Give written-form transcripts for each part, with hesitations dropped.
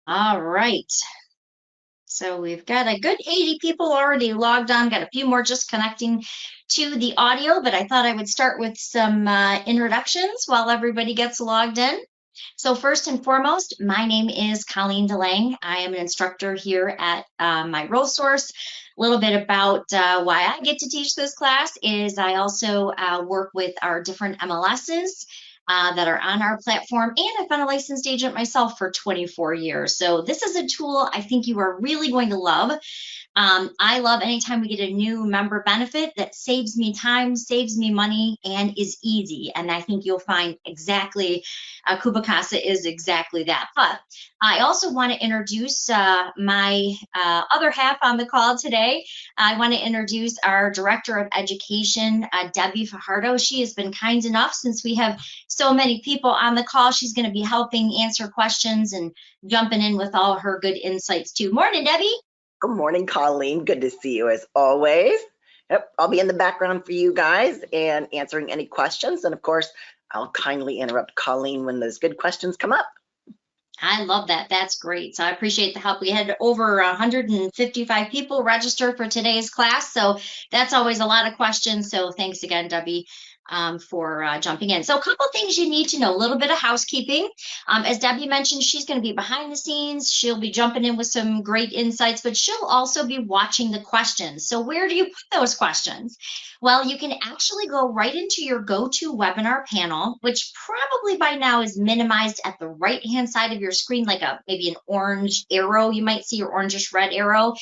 All right. So we've got a good 80 people already logged on, got a few more just connecting to the audio, but I thought I would start with some introductions while everybody gets logged in. So first and foremost, my name is Colleen DeLang. I am an instructor here at my Role Source. A little bit about why I get to teach this class is I also work with our different MLSs that are on our platform, and I've been a licensed agent myself for 24 years. So this is a tool I think you are really going to love. I love anytime we get a new member benefit that saves me time, saves me money, and is easy. And I think you'll find exactly, CubiCasa is exactly that. But I also want to introduce my other half on the call today. I want to introduce our Director of Education, Debbie Fajardo. She has been kind enough, since we have so many people on the call, she's going to be helping answer questions and jumping in with all her good insights too. Morning, Debbie. Good morning, Colleen. Good to see you as always. Yep, I'll be in the background for you guys and answering any questions. And of course, I'll kindly interrupt Colleen when those good questions come up. I love that. That's great. So I appreciate the help. We had over 155 people register for today's class. So that's always a lot of questions. So thanks again, Debbie, for jumping in. So a couple things you need to know, a little bit of housekeeping. As Debbie mentioned, she's going to be behind the scenes. She'll be jumping in with some great insights, but she'll also be watching the questions. So where do you put those questions? Well, you can actually go right into your GoToWebinar panel, which probably by now is minimized at the right-hand side of your screen, like maybe an orange arrow. You might see your orangish red arrow.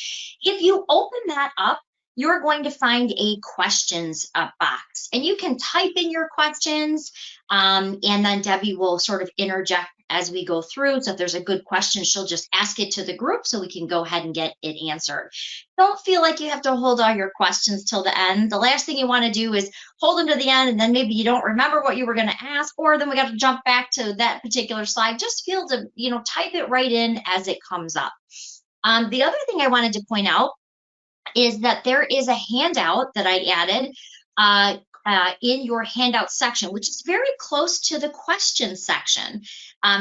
If you open that up, you're going to find a questions box, and you can type in your questions, and then Debbie will sort of interject as we go through. So if there's a good question, she'll just ask it to the group so we can go ahead and get it answered. Don't feel like you have to hold all your questions till the end. The last thing you want to do is hold them to the end, and then maybe you don't remember what you were going to ask, or then we got to jump back to that particular slide. Just feel to, type it right in as it comes up. The other thing I wanted to point out is that there is a handout that I added in your handout section, which is very close to the question section.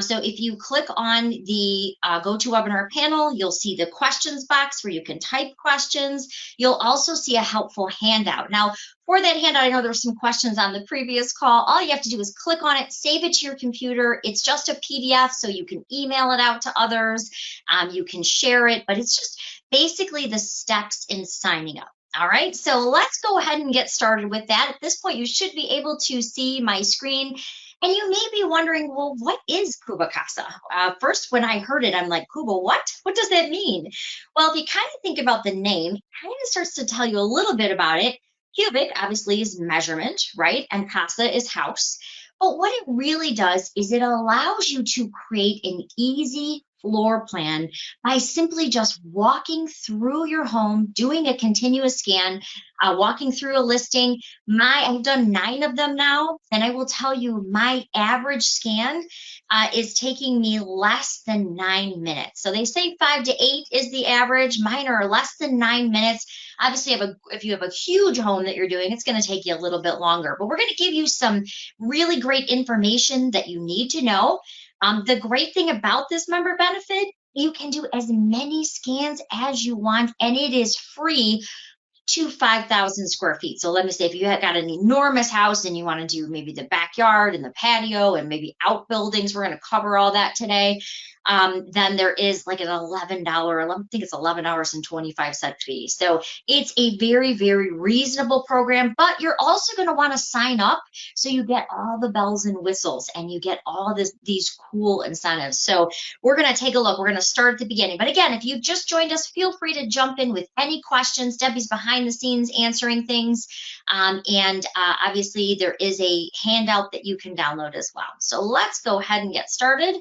So if you click on the GoToWebinar panel, you'll see the questions box where you can type questions. You'll also see a helpful handout. Now, for that handout, I know there's some questions on the previous call. All you have to do is click on it, save it to your computer. It's just a PDF, so you can email it out to others. You can share it, but it's just basically the steps in signing up. All right, so let's go ahead and get started with that. At this point, you should be able to see my screen, and you may be wondering, well, what is CubiCasa? First, when I heard it, I'm like, Cuba, what? What does that mean? Well, if you kind of think about the name, it kind of starts to tell you a little bit about it. Cubic, obviously, is measurement, right? And casa is house. But what it really does is it allows you to create an easy floor plan by simply just walking through your home, doing a continuous scan, walking through a listing. I've done 9 of them now, and I will tell you my average scan is taking me less than 9 minutes. So they say 5 to 8 is the average. Mine are less than 9 minutes. Obviously, if you have a huge home that you're doing, it's going to take you a little bit longer. But we're going to give you some really great information that you need to know. The great thing about this member benefit, you can do as many scans as you want, and it is free to 5,000 square feet. So let me say, if you have got an enormous house and you want to do maybe the backyard and the patio and maybe outbuildings, we're going to cover all that today. Then there is like an $11, I think it's $11.25 fee. So it's a very, very reasonable program, but you're also going to want to sign up so you get all the bells and whistles and you get all these cool incentives. So we're going to take a look. We're going to start at the beginning. But again, if you just joined us, feel free to jump in with any questions. Debbie's behind the scenes answering things. Obviously, there is a handout that you can download as well. So let's go ahead and get started.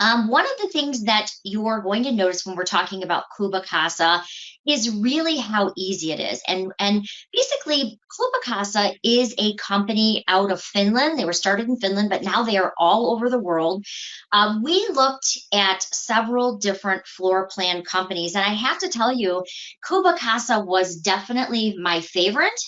One of the things that you're going to notice when we're talking about CubiCasa is really how easy it is. And basically, CubiCasa is a company out of Finland. They were started in Finland, but now they are all over the world. We looked at several different floor plan companies, and I have to tell you, CubiCasa was definitely my favorite.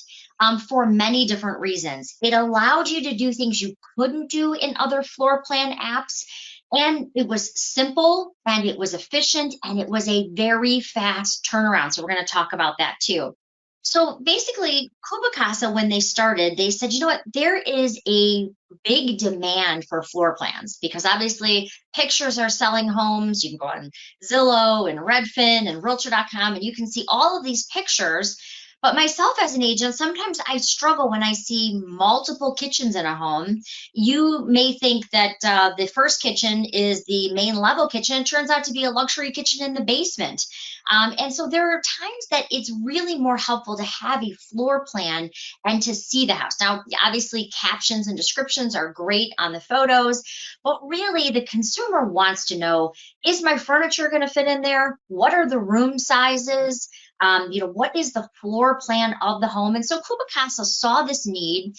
For many different reasons. It allowed you to do things you couldn't do in other floor plan apps. And it was simple and it was efficient and it was a very fast turnaround. So we're going to talk about that too. So basically, CubiCasa, when they started, they said, you know what, there is a big demand for floor plans because obviously pictures are selling homes. You can go on Zillow and Redfin and Realtor.com and you can see all of these pictures. But myself as an agent, sometimes I struggle when I see multiple kitchens in a home. You may think that the first kitchen is the main level kitchen. It turns out to be a luxury kitchen in the basement. And so there are times that it's really more helpful to have a floor plan and to see the house. Now, obviously, captions and descriptions are great on the photos, but really the consumer wants to know, is my furniture going to fit in there? What are the room sizes? What is the floor plan of the home? And so CubiCasa saw this need.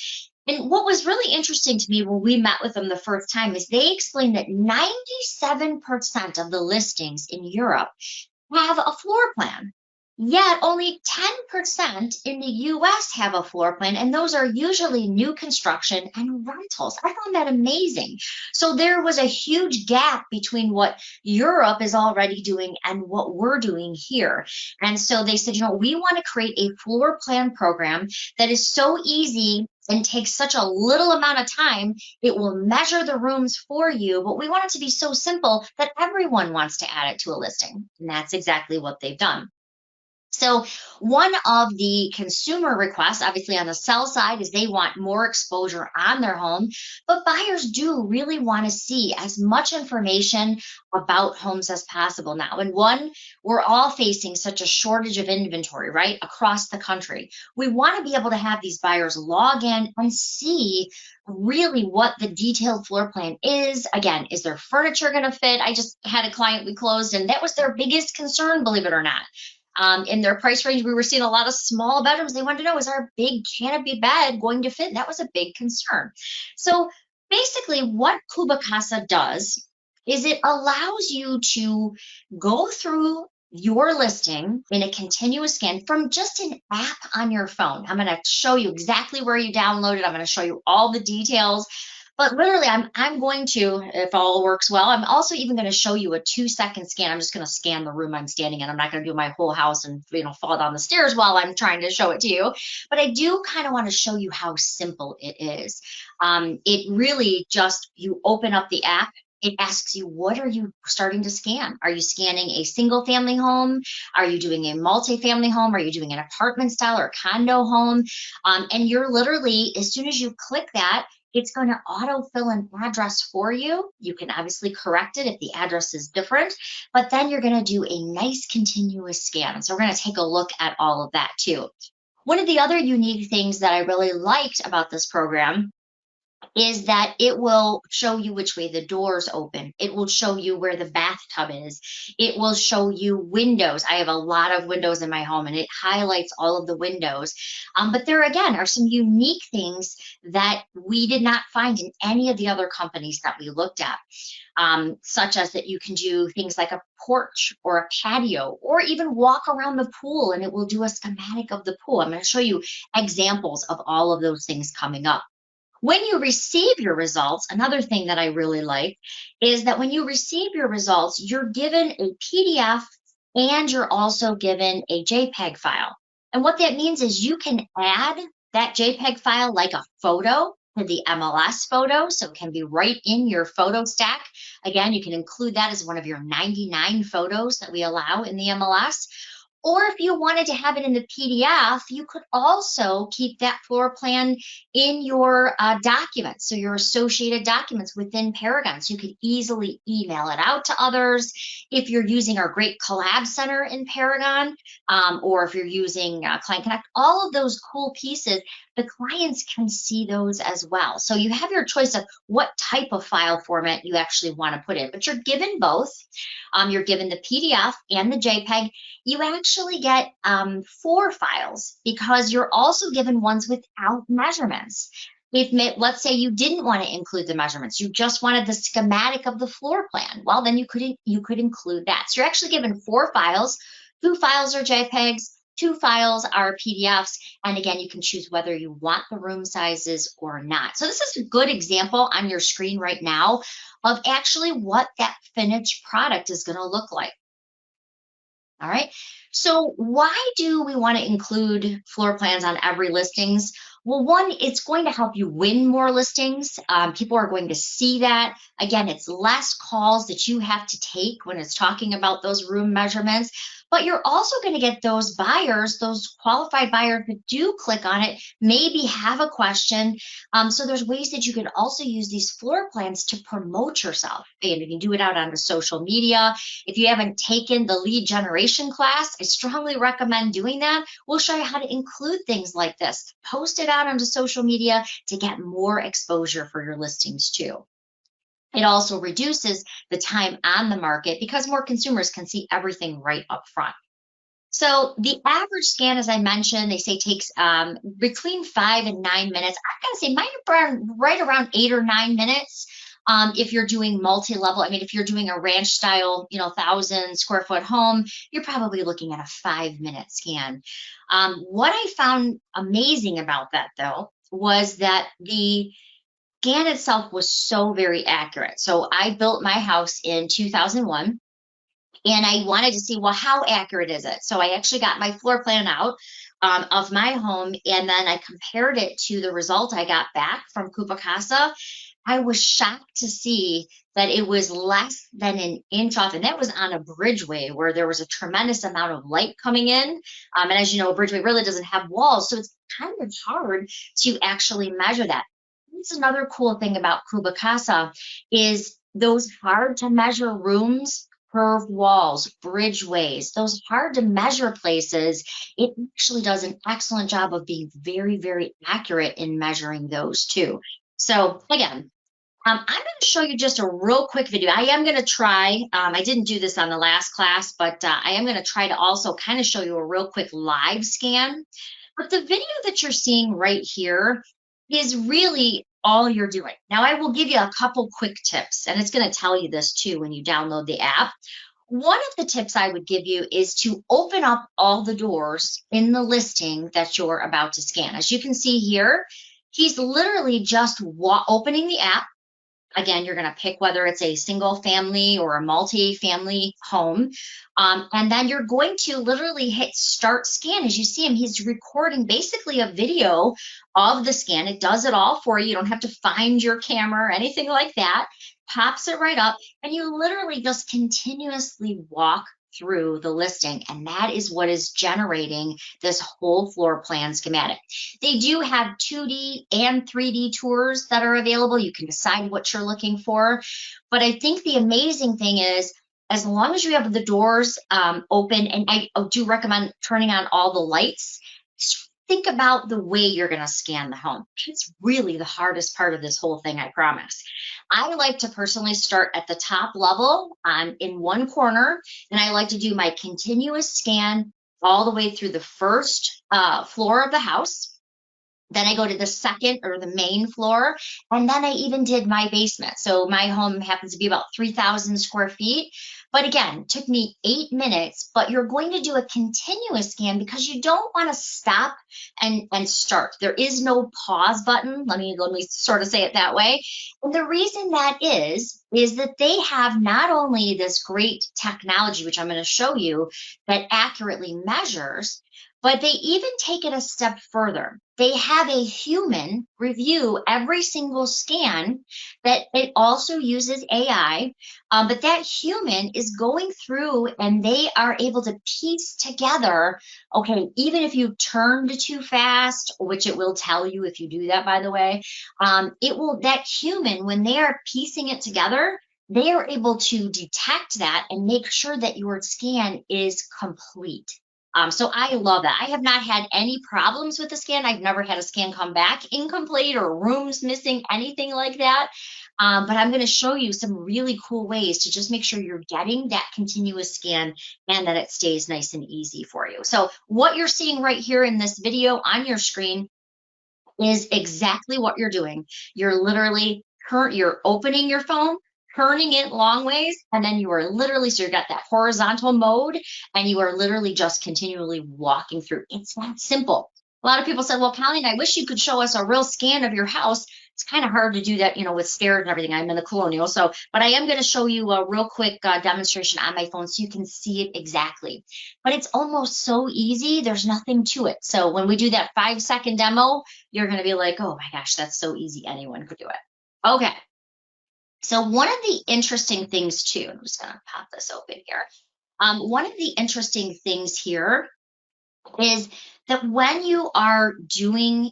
And what was really interesting to me when we met with them the first time is they explained that 97% of the listings in Europe have a floor plan. Yet only 10% in the US have a floor plan, and those are usually new construction and rentals. I found that amazing. So there was a huge gap between what Europe is already doing and what we're doing here. And so they said, we want to create a floor plan program that is so easy and takes such a little amount of time. It will measure the rooms for you, but we want it to be so simple that everyone wants to add it to a listing. And that's exactly what they've done. So one of the consumer requests, obviously on the sell side, is they want more exposure on their home, but buyers do really want to see as much information about homes as possible now. And one, we're all facing such a shortage of inventory, right, across the country. We want to be able to have these buyers log in and see really what the detailed floor plan is. Again, is their furniture going to fit? I just had a client we closed, and that was their biggest concern, believe it or not. In their price range, we were seeing a lot of small bedrooms. They wanted to know, is our big canopy bed going to fit? And that was a big concern. So basically, what CubiCasa does is it allows you to go through your listing in a continuous scan from just an app on your phone. I'm going to show you exactly where you download it. I'm going to show you all the details. But literally, I'm going to, if all works well, I'm also even going to show you a 2-second scan. I'm just going to scan the room I'm standing in. I'm not going to do my whole house and fall down the stairs while I'm trying to show it to you. But I do kind of want to show you how simple it is. It really just, you open up the app. It asks you, what are you starting to scan? Are you scanning a single family home? Are you doing a multi-family home? Are you doing an apartment style or condo home? And you're literally, as soon as you click that, it's going to autofill an address for you. You can obviously correct it if the address is different, but then you're going to do a nice continuous scan. So we're going to take a look at all of that too. One of the other unique things that I really liked about this program is that it will show you which way the doors open. It will show you where the bathtub is. It will show you windows. I have a lot of windows in my home and it highlights all of the windows. But there again are some unique things that we did not find in any of the other companies that we looked at. Such as that you can do things like a porch or a patio, or even walk around the pool and it will do a schematic of the pool. I'm going to show you examples of all of those things coming up. When you receive your results, another thing that I really like is that when you receive your results, you're given a PDF and you're also given a JPEG file. And what that means is you can add that JPEG file like a photo to the MLS photo, so it can be right in your photo stack. Again, you can include that as one of your 99 photos that we allow in the MLS. Or if you wanted to have it in the PDF, you could also keep that floor plan in your documents, so your associated documents within Paragon. So you could easily email it out to others. If you're using our great Collab Center in Paragon, or if you're using Client Connect, all of those cool pieces, the clients can see those as well. So you have your choice of what type of file format you actually want to put in, but you're given both. You're given the PDF and the JPEG. You actually get 4 files because you're also given ones without measurements. Let's say you didn't want to include the measurements, you just wanted the schematic of the floor plan. Well, then you could include that. So you're actually given 4 files. 2 files are JPEGs, 2 files are PDFs. And again, you can choose whether you want the room sizes or not. So this is a good example on your screen right now of actually what that finished product is going to look like. All right. So why do we want to include floor plans on every listings? Well, one, it's going to help you win more listings. People are going to see that. Again, it's less calls that you have to take when it's talking about those room measurements. But you're also going to get those buyers, those qualified buyers who do click on it, maybe have a question. So there's ways that you can also use these floor plans to promote yourself. And you can do it out on the social media. If you haven't taken the lead generation class, I strongly recommend doing that. We'll show you how to include things like this. Post it out onto social media to get more exposure for your listings too. It also reduces the time on the market because more consumers can see everything right up front. So the average scan, as I mentioned, they say takes between 5 and 9 minutes. I'm going to say right around 8 or 9 minutes. If you're doing multi-level, I mean, if you're doing a ranch style, 1,000 square foot home, you're probably looking at a 5-minute scan. What I found amazing about that though, was that the scan itself was so very accurate. So I built my house in 2001. And I wanted to see, well, how accurate is it? So I actually got my floor plan out of my home, and then I compared it to the result I got back from CubiCasa. I was shocked to see that it was less than an inch off, and that was on a bridgeway where there was a tremendous amount of light coming in. And as you know, a bridgeway really doesn't have walls, so it's kind of hard to actually measure that. That's another cool thing about CubiCasa is those hard to measure rooms, curved walls, bridgeways, those hard to measure places. It actually does an excellent job of being very, very accurate in measuring those too. So again, I'm going to show you just a real quick video. I am going to try, I didn't do this on the last class, but I am going to try to also kind of show you a real quick live scan. But the video that you're seeing right here is really all you're doing. Now, I will give you a couple quick tips, and it's going to tell you this too when you download the app. One of the tips I would give you is to open up all the doors in the listing that you're about to scan. As you can see here, he's literally just opening the app. Again, you're going to pick whether it's a single family or a multi-family home. And then you're going to literally hit start scan. As you see him, he's recording basically a video of the scan. It does it all for you. You don't have to find your camera or anything like that. Pops it right up, and you literally just continuously walk through the listing, and that is what is generating this whole floor plan schematic. They do have 2D and 3D tours that are available. You can decide what you're looking for. But I think the amazing thing is, as long as you have the doors open, and I do recommend turning on all the lights, think about the way you're going to scan the home. It's really the hardest part of this whole thing, I promise. I like to personally start at the top level in one corner, and I like to do my continuous scan all the way through the first floor of the house. Then I go to the second or the main floor, and then I even did my basement. So my home happens to be about 3,000 square feet. But again, it took me 8 minutes, but you're going to do a continuous scan because you don't want to stop and start. There is no pause button. Let me sort of say it that way. And the reason that is that they have not only this great technology, which I'm going to show you, that accurately measures, but they even take it a step further. They have a human review every single scan. That it also uses AI, but that human is going through and they are able to piece together, okay, even if you turned too fast, which it will tell you if you do that, by the way, that human, when they are piecing it together, they are able to detect that and make sure that your scan is complete. So I love that. I have not had any problems with the scan. I've never had a scan come back incomplete or rooms missing, anything like that. But I'm going to show you some really cool ways to just make sure you're getting that continuous scan and that it stays nice and easy for you. So what you're seeing right here in this video on your screen is exactly what you're doing. You're literally you're opening your phone, turning it long ways, and then you are literally, so you've got that horizontal mode, and you are literally just continually walking through. It's that simple. A lot of people said, well, Colleen, I wish you could show us a real scan of your house. It's kind of hard to do that, with stairs and everything. I'm in the Colonial. So, but I am going to show you a real quick demonstration on my phone so you can see it exactly. But it's almost so easy. There's nothing to it. So when we do that 5-second demo, you're going to be like, oh my gosh, that's so easy. Anyone could do it. Okay. So one of the interesting things too, I'm just going to pop this open here. One of the interesting things here is that when you are doing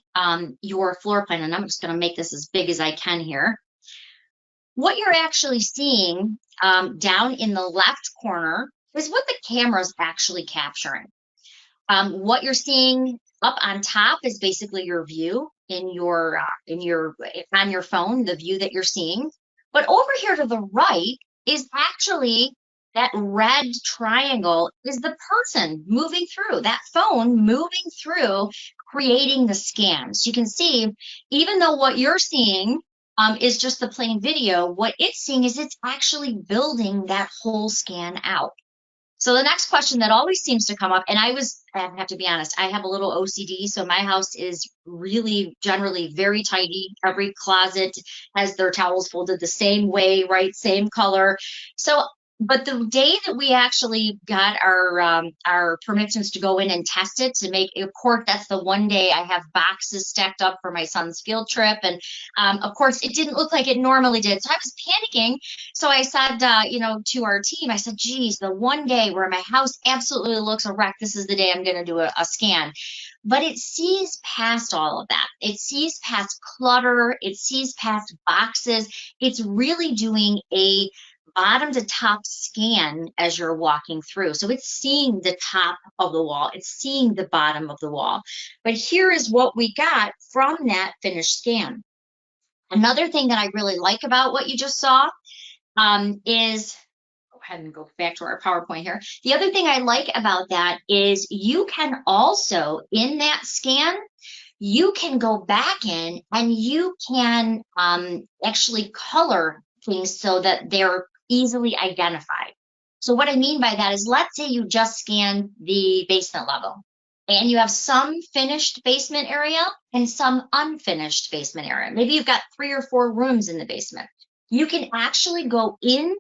your floor plan, and I'm just going to make this as big as I can here, what you're actually seeing down in the left corner is what the camera's actually capturing. What you're seeing up on top is basically your view on your phone, the view that you're seeing. But over here to the right is actually that red triangle is the person moving through, that phone moving through, creating the scan. So you can see, even though what you're seeing is just the plain video, what it's seeing is it's actually building that whole scan out. So the next question that always seems to come up, and I have to be honest, I have a little OCD, so my house is really generally very tidy. Every closet has their towels folded the same way, right? Same color. So, but the day that we actually got our permissions to go in and test it to make, of course, that's the one day I have boxes stacked up for my son's field trip, and of course, it didn't look like it normally did. So I was panicking. So I said, to our team, I said, geez, the one day where my house absolutely looks a wreck, this is the day I'm going to do a scan. But it sees past all of that. It sees past clutter. It sees past boxes. It's really doing a bottom to top scan as you're walking through. So it's seeing the top of the wall. It's seeing the bottom of the wall. But here is what we got from that finished scan. Another thing that I really like about what you just saw is, go ahead and go back to our PowerPoint here. The other thing I like about that is you can also, in that scan, you can go back in and you can actually color things so that they're easily identified. So what I mean by that is, let's say you just scanned the basement level and you have some finished basement area and some unfinished basement area. Maybe you've got 3 or 4 rooms in the basement. You can actually go in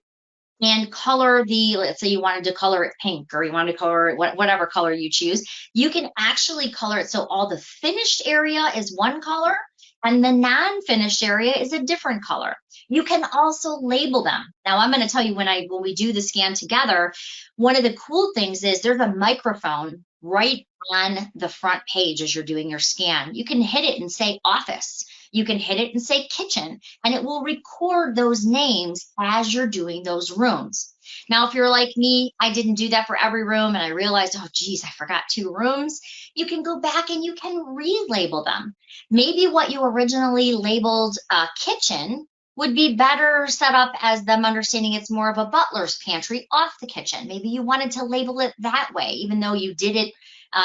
and color let's say you wanted to color it pink, or you wanted to color it whatever color you choose. You can actually color it so all the finished area is one color and the non-finished area is a different color. You can also label them. Now I'm going to tell you, when we do the scan together, one of the cool things is there's a microphone right on the front page as you're doing your scan. You can hit it and say office. You can hit it and say kitchen, and it will record those names as you're doing those rooms. Now, if you're like me, I didn't do that for every room, and I realized, oh, geez, I forgot 2 rooms. You can go back and you can relabel them. Maybe what you originally labeled kitchen would be better set up as them understanding it's more of a butler's pantry off the kitchen. Maybe you wanted to label it that way, even though you did it,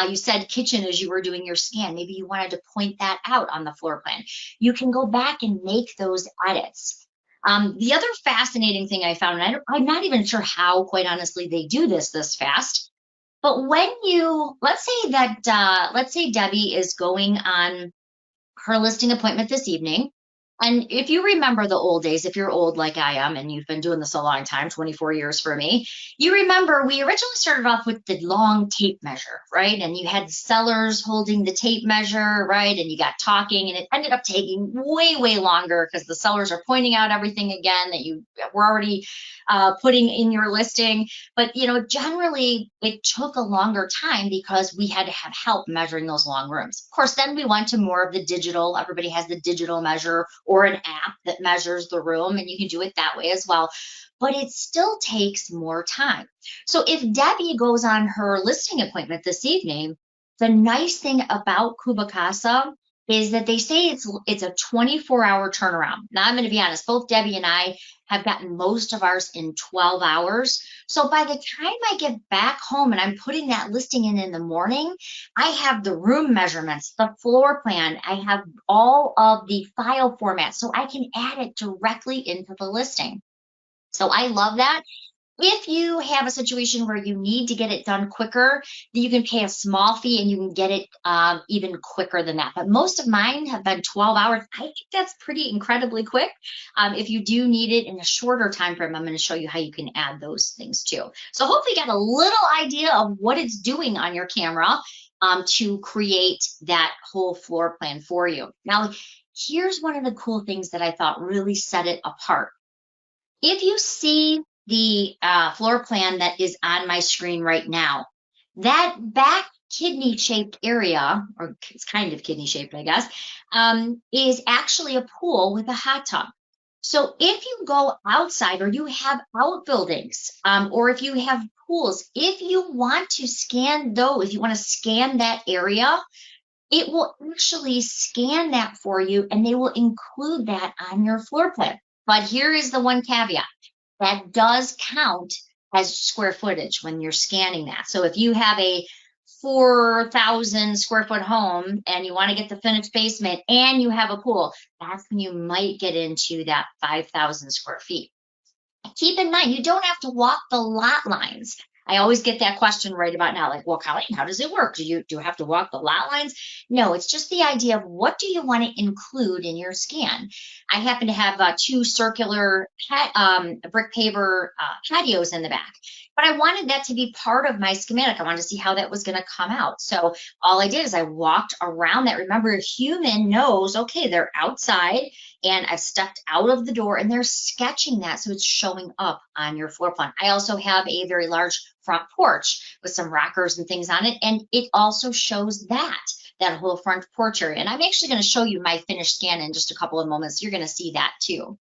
you said kitchen as you were doing your scan. Maybe you wanted to point that out on the floor plan. You can go back and make those edits. The other fascinating thing I found, and I'm not even sure how, quite honestly, they do this fast, but when let's say Debbie is going on her listing appointment this evening. And if you remember the old days, if you're old like I am, and you've been doing this a long time, 24 years for me, you remember we originally started off with the long tape measure, right? And you had sellers holding the tape measure, right? And you got talking, and it ended up taking way, way longer because the sellers are pointing out everything again that you were already putting in your listing. But, generally it took a longer time because we had to have help measuring those long rooms. Of course, then we went to more of the digital. Everybody has the digital measure, or an app that measures the room, and you can do it that way as well. But it still takes more time. So if Debbie goes on her listing appointment this evening, the nice thing about CubiCasa is that they say it's a 24-hour turnaround. Now, I'm going to be honest, both Debbie and I have gotten most of ours in 12 hours. So by the time I get back home and I'm putting that listing in the morning, I have the room measurements, the floor plan, I have all of the file formats, so I can add it directly into the listing. So I love that. If you have a situation where you need to get it done quicker, then you can pay a small fee and you can get it even quicker than that. But most of mine have been 12 hours. I think that's pretty incredibly quick. If you do need it in a shorter time frame, I'm going to show you how you can add those things too. So hopefully you got a little idea of what it's doing on your camera to create that whole floor plan for you. Now, here's one of the cool things that I thought really set it apart. If you see the floor plan that is on my screen right now, that back kidney shaped area, or it's kind of kidney shaped, I guess, is actually a pool with a hot tub. So if you go outside or you have outbuildings, or if you have pools, if you want to scan those, if you want to scan that area, it will actually scan that for you and they will include that on your floor plan. But here is the one caveat that does count as square footage when you're scanning that. So if you have a 4,000 square foot home and you want to get the finished basement and you have a pool, that's when you might get into that 5,000 square feet. Keep in mind, you don't have to walk the lot lines. I always get that question right about now, like, well, Colleen, how does it work? Do you have to walk the lot lines? No, it's just the idea of what do you want to include in your scan. I happen to have two circular brick paver patios in the back, but I wanted that to be part of my schematic. I wanted to see how that was going to come out. So all I did is I walked around that. Remember, a human knows, okay, they're outside and I've stepped out of the door and they're sketching that so it's showing up on your floor plan. I also have a very large front porch with some rockers and things on it, and it also shows that whole front porch area. And I'm actually going to show you my finished scan in just a couple of moments. You're going to see that too.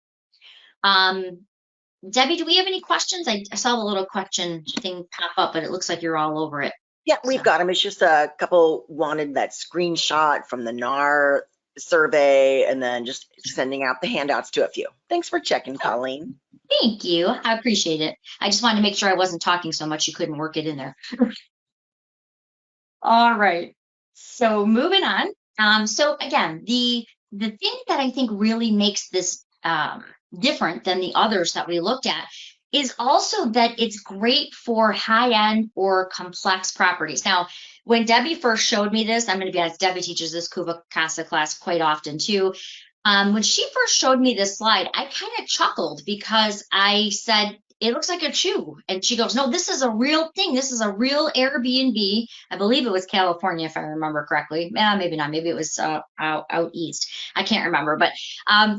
Debbie, do we have any questions? I saw the little question thing pop up, but it looks like you're all over it. Yeah, we've got them. It's just a couple wanted that screenshot from the NAR survey and then just sending out the handouts to a few. Thanks for checking, Colleen. Thank you. I appreciate it. I just wanted to make sure I wasn't talking so much you couldn't work it in there. All right. So moving on. So again, the thing that I think really makes this different than the others that we looked at is also that it's great for high-end or complex properties. Now, when Debbie first showed me this, I'm going to be honest, Debbie teaches this CubiCasa class quite often too. When she first showed me this slide, I kind of chuckled because I said, it looks like a chew. And she goes, no, this is a real thing. This is a real Airbnb. I believe it was California, if I remember correctly. Maybe not. Maybe it was out east. I can't remember. But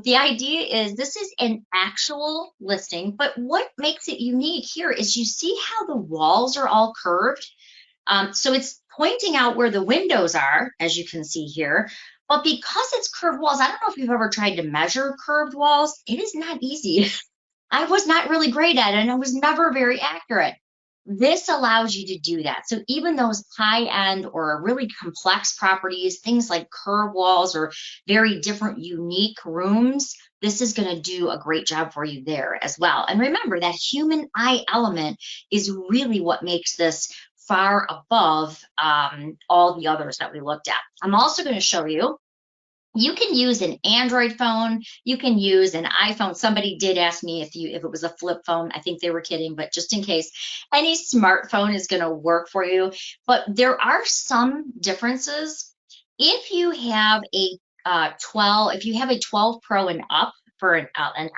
the idea is this is an actual listing. But what makes it unique here is you see how the walls are all curved. So it's pointing out where the windows are, as you can see here. But because it's curved walls, I don't know if you've ever tried to measure curved walls. It is not easy. I was not really great at it, and I was never very accurate. This allows you to do that. So even those high-end or really complex properties, things like curved walls or very different, unique rooms, this is going to do a great job for you there as well. And remember, that human eye element is really what makes this far above all the others that we looked at. I'm also going to show you, you can use an Android phone, you can use an iPhone. Somebody did ask me if it was a flip phone. I think they were kidding, but just in case, any smartphone is going to work for you. But there are some differences. If you have a 12 Pro and up for an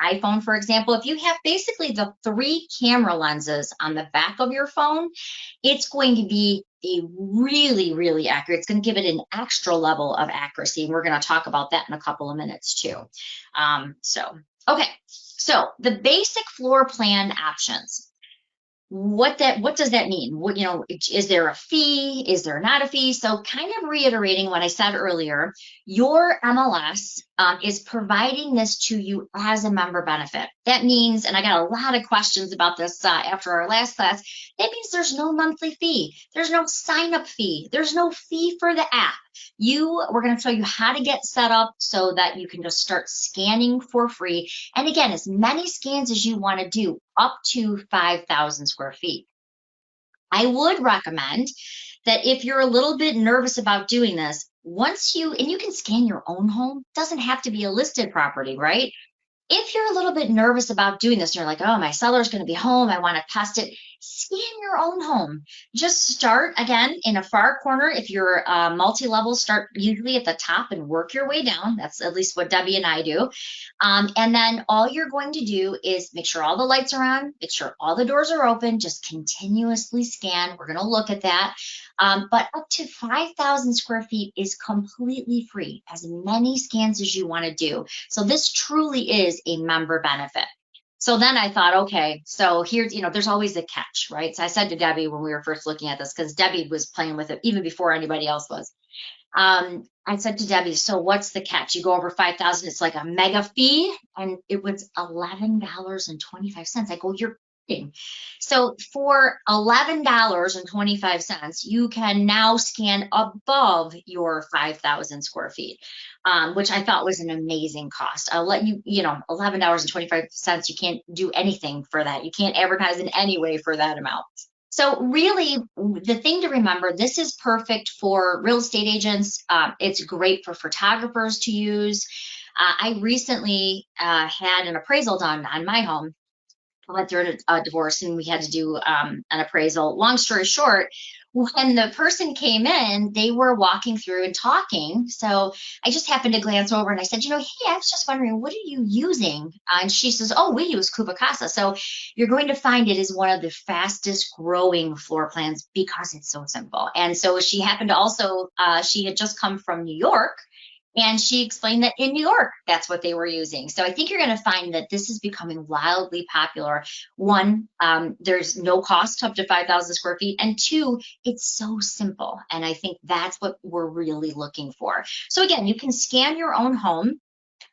iPhone, for example, if you have basically the 3 camera lenses on the back of your phone, it's going to be a really, really accurate. It's going to give it an extra level of accuracy. And we're going to talk about that in a couple of minutes too. Okay. So the basic floor plan options. What does that mean? Is there a fee? Is there not a fee? So kind of reiterating what I said earlier, your MLS is providing this to you as a member benefit. That means, and I got a lot of questions about this after our last class, that means there's no monthly fee. There's no sign-up fee. There's no fee for the app. We're going to show you how to get set up so that you can just start scanning for free. And again, as many scans as you want to do, up to 5,000 square feet. I would recommend that if you're a little bit nervous about doing this, and you can scan your own home, doesn't have to be a listed property, right? If you're a little bit nervous about doing this and you're like, oh, my seller's going to be home, I want to test it, scan your own home. Just start again in a far corner. If you're multi-level, start usually at the top and work your way down. That's at least what Debbie and I do. And then all you're going to do is make sure all the lights are on, make sure all the doors are open, just continuously scan. We're going to look at that. But up to 5,000 square feet is completely free, as many scans as you want to do. So this truly is a member benefit. So then I thought, okay, so here's, there's always a catch, right? So I said to Debbie when we were first looking at this, because Debbie was playing with it even before anybody else was. I said to Debbie, so what's the catch? You go over 5,000, it's like a mega fee, and it was $11.25. I go, you're kidding. So for $11.25, you can now scan above your 5,000 square feet, which I thought was an amazing cost. I'll let you, $11.25, you can't do anything for that. You can't advertise in any way for that amount. So really, the thing to remember, this is perfect for real estate agents. It's great for photographers to use. I recently had an appraisal done on my home. I went through a divorce and we had to do an appraisal. Long story short, when the person came in, they were walking through and talking. So I just happened to glance over and I said, hey, I was just wondering, what are you using? And she says, oh, we use CubiCasa. So you're going to find it is one of the fastest growing floor plans because it's so simple. And so she happened to also, she had just come from New York. And she explained that in New York, that's what they were using. So I think you're going to find that this is becoming wildly popular. One, there's no cost up to 5,000 square feet. And two, it's so simple. And I think that's what we're really looking for. So again, you can scan your own home.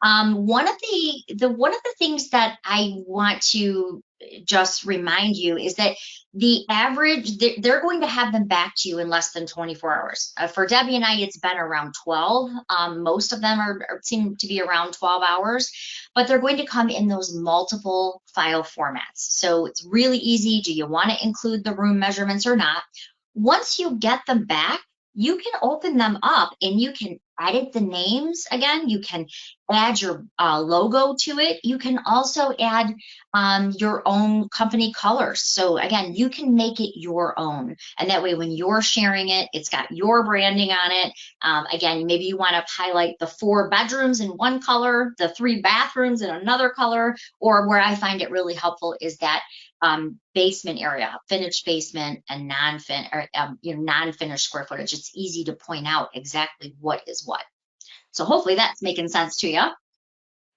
One of the things that I want to just remind you is that the average, they're going to have them back to you in less than 24 hours. For Debbie and I, it's been around 12. Most of them seem to be around 12 hours, but they're going to come in those multiple file formats. So it's really easy. Do you want to include the room measurements or not? Once you get them back, you can open them up and you can edit the names again. You can add your logo to it. You can also add your own company colors. So again, you can make it your own. And that way, when you're sharing it, it's got your branding on it. Again, maybe you want to highlight the 4 bedrooms in one color, the 3 bathrooms in another color, or where I find it really helpful is that basement area, finished basement and non-finished square footage. It's easy to point out exactly what is what. So hopefully that's making sense to you.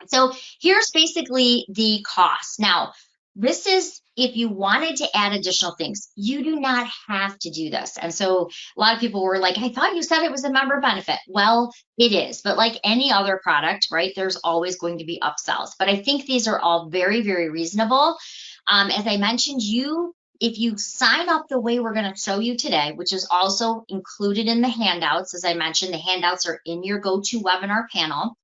So here's basically the cost. Now, this is if you wanted to add additional things. You do not have to do this. And so a lot of people were like, I thought you said it was a member benefit. Well, it is. But like any other product, right, there's always going to be upsells. But I think these are all very, very reasonable. As I mentioned, if you sign up the way we're going to show you today, which is also included in the handouts, as I mentioned, the handouts are in your GoToWebinar panel.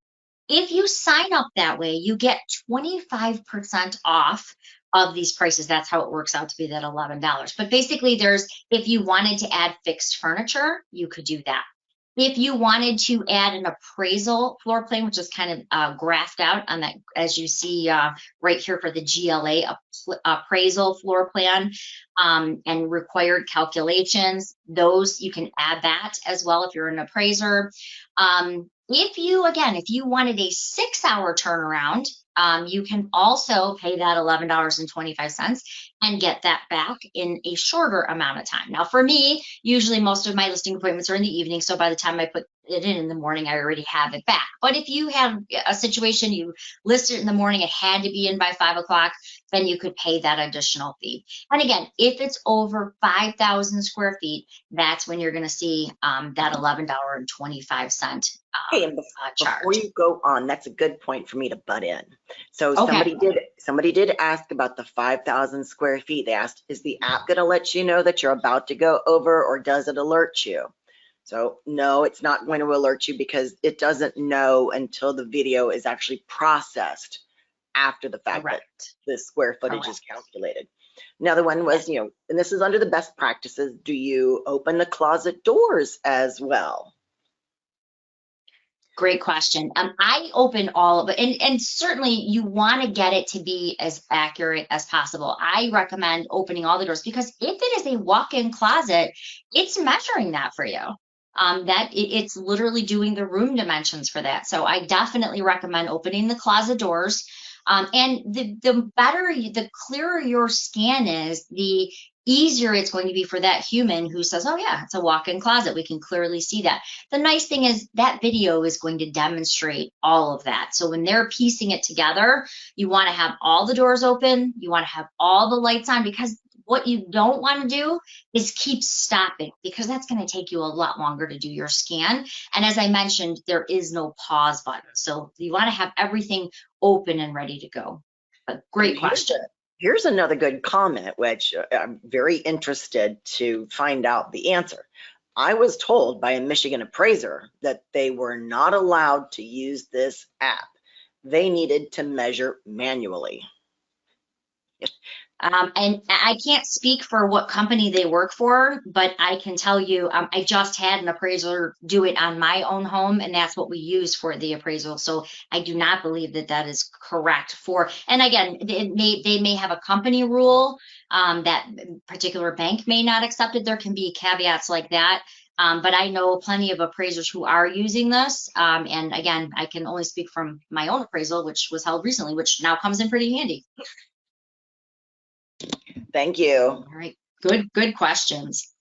If you sign up that way, you get 25% off of these prices. That's how it works out to be that $11. But basically, if you wanted to add fixed furniture, you could do that. If you wanted to add an appraisal floor plan, which is kind of graphed out on that, as you see right here for the GLA appraisal floor plan and required calculations, those you can add that as well if you're an appraiser. If you wanted a 6-hour turnaround, you can also pay that $11.25 and get that back in a shorter amount of time. Now, for me, usually most of my listing appointments are in the evening, so by the time I put it in the morning, I already have it back. But if you have a situation, you list it in the morning, it had to be in by 5 o'clock, then you could pay that additional fee. And again, if it's over 5,000 square feet, that's when you're going to see that $11.25 Hey, and charge. before you go on, that's a good point for me to butt in. So Okay. somebody did ask about the 5,000 square feet. They asked, is the app going to let you know that you're about to go over, or does it alert you? So no, it's not going to alert you because it doesn't know until the video is actually processed after the fact that the square footage is calculated. Another one was, and this is under the best practices, do you open the closet doors as well? Great question. I open all of it, and certainly you want to get it to be as accurate as possible. I recommend opening all the doors because if it is a walk-in closet, it's measuring that for you. It's literally doing the room dimensions for that. So I definitely recommend opening the closet doors. And the better, the clearer your scan is, the easier it's going to be for that human who says, oh yeah, it's a walk-in closet. We can clearly see that. The nice thing is that video is going to demonstrate all of that. So when they're piecing it together, you want to have all the doors open, you want to have all the lights on, because what you don't want to do is keep stopping, because that's going to take you a lot longer to do your scan. And as I mentioned, there is no pause button. So you want to have everything open and ready to go. But great And question. here's another good comment, which I'm very interested to find out the answer. I was told by a Michigan appraiser that they were not allowed to use this app. They needed to measure manually. And I can't speak for what company they work for, but I can tell you, I just had an appraiser do it on my own home, and that's what we use for the appraisal. So I do not believe that that is correct for, and again, they may have a company rule that particular bank may not accept it. There can be caveats like that. But I know plenty of appraisers who are using this. And again, I can only speak from my own appraisal, which was held recently, which now comes in pretty handy. Thank you. All right, good questions.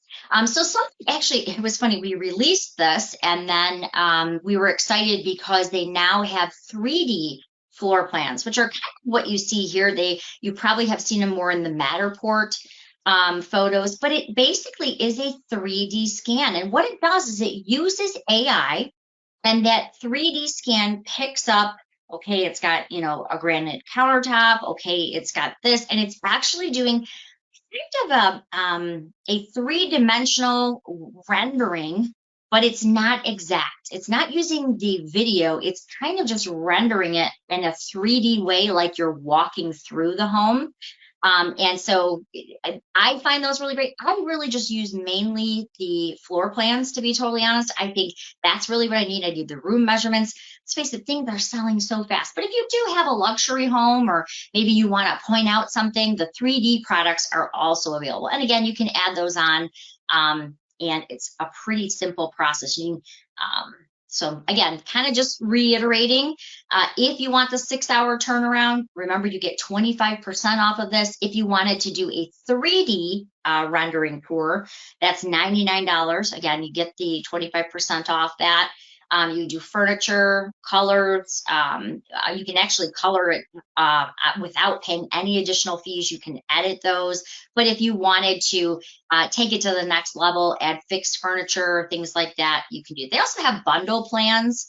So actually, it was funny. We released this, and then we were excited because they now have 3D floor plans, which are kind of what you see here. You probably have seen them more in the Matterport photos, but it basically is a 3D scan. And what it does is it uses AI, and that 3D scan picks up, okay, it's got, a granite countertop. Okay, it's got this, and it's actually doing kind of a three-dimensional rendering, but it's not exact. It's not using the video. It's kind of just rendering it in a 3D way, like you're walking through the home. And so I find those really great. I really just use mainly the floor plans, to be totally honest. I think that's really what I need. I need the room measurements. Let's face it, things are selling so fast. But if you do have a luxury home, or maybe you want to point out something, the 3D products are also available. And again, you can add those on, and it's a pretty simple process. So again, kind of just reiterating, if you want the 6-hour turnaround, remember you get 25% off of this. If you wanted to do a 3D rendering tour, that's $99. Again, you get the 25% off that. You do furniture, colors. You can actually color it without paying any additional fees. You can edit those. But if you wanted to take it to the next level, add fixed furniture, things like that, you can do. They also have bundle plans.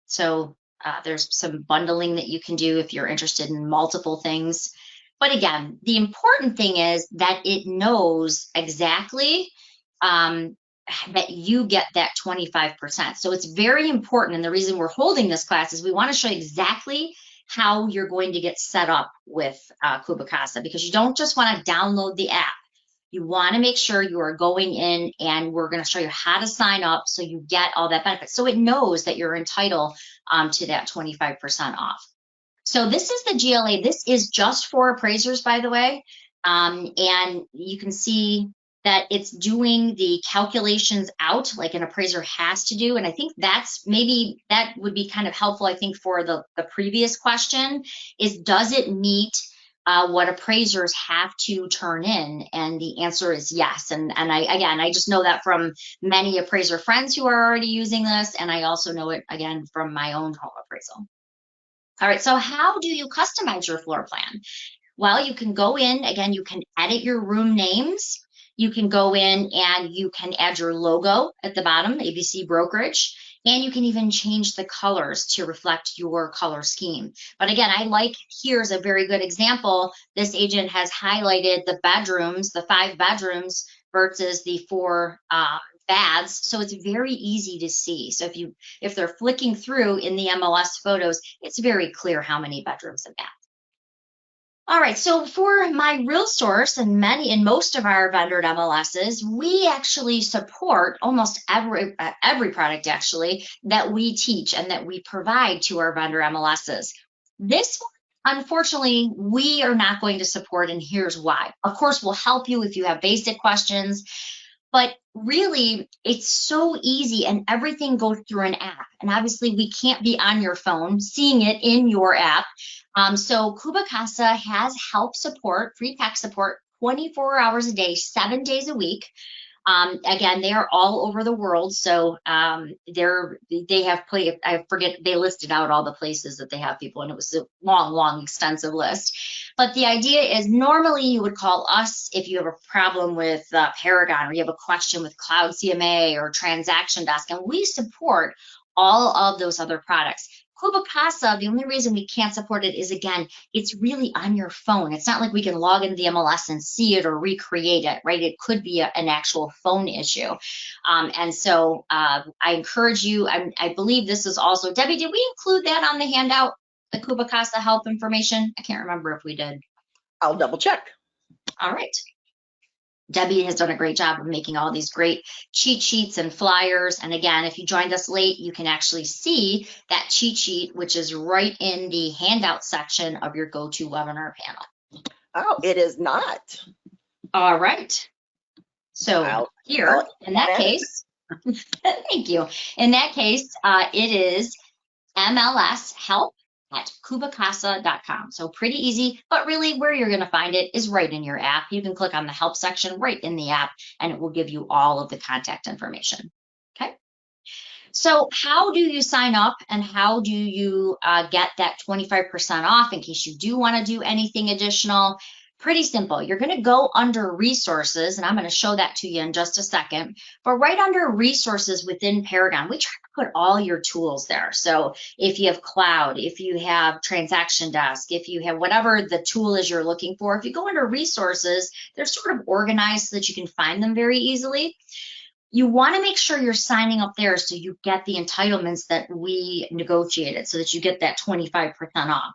So there's some bundling that you can do if you're interested in multiple things. But again, the important thing is that it knows exactly that you get that 25%. So it's very important. And the reason we're holding this class is we want to show you exactly how you're going to get set up with CubiCasa, because you don't just want to download the app. You want to make sure you are going in, and we're going to show you how to sign up so you get all that benefit. So it knows that you're entitled to that 25% off. So this is the GLA. This is just for appraisers, by the way. And you can see that it's doing the calculations out like an appraiser has to do. And I think maybe that would be kind of helpful, I think, for the previous question is, does it meet what appraisers have to turn in? And the answer is yes. And I just know that from many appraiser friends who are already using this. And I also know it, again, from my own home appraisal. All right, so how do you customize your floor plan? Well, you can go in, again, you can edit your room names. You can go in and you can add your logo at the bottom, ABC Brokerage, and you can even change the colors to reflect your color scheme. But again, here's a very good example. This agent has highlighted the bedrooms, the 5 bedrooms versus the 4 baths. So it's very easy to see. So if they're flicking through in the MLS photos, it's very clear how many bedrooms and baths. All right, so for my real source and most of our vendor MLSs, we actually support almost every product actually that we teach and that we provide to our vendor MLSs. This one, unfortunately, we are not going to support, and here's why. Of course, we'll help you if you have basic questions, but really, it's so easy and everything goes through an app. And obviously, we can't be on your phone seeing it in your app. So CubiCasa has help support, free tech support, 24 hours a day, 7 days a week. Again, they are all over the world. So they have I forget, they listed out all the places that they have people, and it was a long, long, extensive list. But the idea is normally you would call us if you have a problem with Paragon, or you have a question with Cloud CMA or Transaction Desk, and we support all of those other products. CubiCasa, the only reason we can't support it is, again, it's really on your phone. It's not like we can log into the MLS and see it or recreate it, right? It could be an actual phone issue. And so I encourage you, I believe this is also, Debbie, did we include that on the handout, the CubiCasa help information? I can't remember if we did. I'll double check. All right. Debbie has done a great job of making all these great cheat sheets and flyers. And again, if you joined us late, you can actually see that cheat sheet, which is right in the handout section of your GoToWebinar panel. Oh, it is not. All right. So here, in that case, thank you. In that case, it is mlshelp@cubicasa.com. So pretty easy, but really where you're going to find it is right in your app. You can click on the help section right in the app, and it will give you all of the contact information. Okay. So how do you sign up, and how do you get that 25% off in case you do want to do anything additional? Pretty simple. You're going to go under resources, and I'm going to show that to you in just a second. But right under resources within Paragon, we try to put all your tools there. So if you have cloud, if you have transaction desk, if you have whatever the tool is you're looking for, if you go under resources, they're sort of organized so that you can find them very easily. You want to make sure you're signing up there so you get the entitlements that we negotiated, so that you get that 25% off.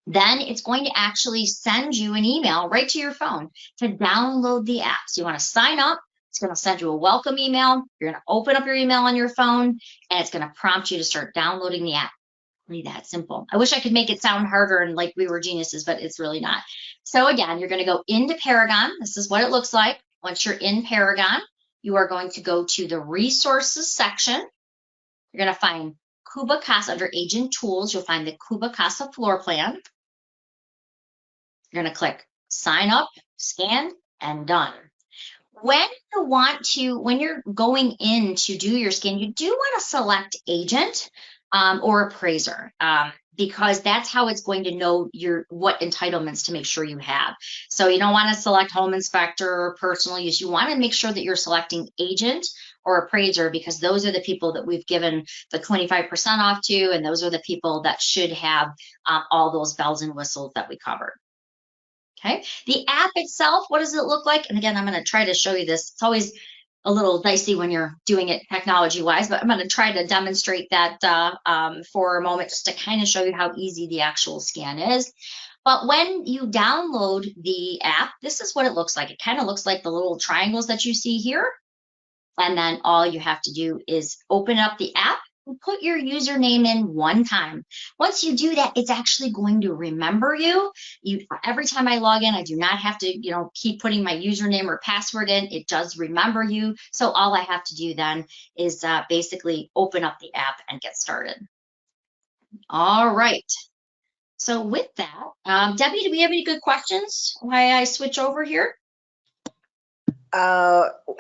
Then it's going to actually send you an email right to your phone to download the app. So you want to sign up. It's going to send you a welcome email. You're going to open up your email on your phone, and it's going to prompt you to start downloading the app. Really that simple. I wish I could make it sound harder and like we were geniuses, but it's really not. So again, you're going to go into Paragon. This is what it looks like. Once you're in Paragon, you are going to go to the resources section. You're going to find CubiCasa under agent tools. You'll find the CubiCasa floor plan. You're going to click sign up, scan, and done. When you're going in to do your scan, you do want to select agent or appraiser, because that's how it's going to know what entitlements to make sure you have. So you don't want to select home inspector or personal use. You want to make sure that you're selecting agent or appraiser, because those are the people that we've given the 25% off to, and those are the people that should have all those bells and whistles that we covered. Okay, the app itself, what does it look like? And again, I'm going to try to show you this. It's always a little dicey when you're doing it technology-wise, but I'm going to try to demonstrate that for a moment, just to kind of show you how easy the actual scan is. But when you download the app, this is what it looks like. It kind of looks like the little triangles that you see here. And then all you have to do is open up the app and put your username in one time. Once you do that, it's actually going to remember you. Every time I log in, I do not have to, keep putting my username or password in. It does remember you. So all I have to do then is basically open up the app and get started. All right. So with that, Debbie, do we have any good questions while I switch over here?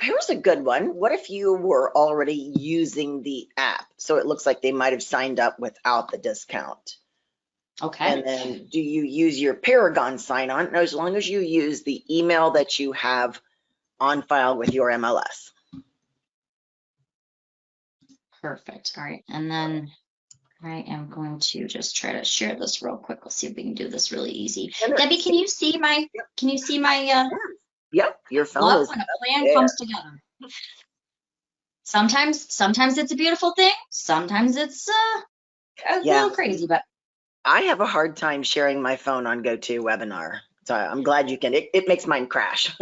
Here's a good one. What if you were already using the app? So it looks like they might have signed up without the discount. Okay. And then do you use your Paragon sign-on? As long as you use the email that you have on file with your MLS. Perfect. All right. And then I am going to just try to share this real quick. Let's see if we can do this really easy. Debbie, can you see my, Yep, your phone love is when a plan comes together. Sometimes it's a beautiful thing. Sometimes it's a little crazy, but I have a hard time sharing my phone on GoToWebinar. So I'm glad you can. It makes mine crash.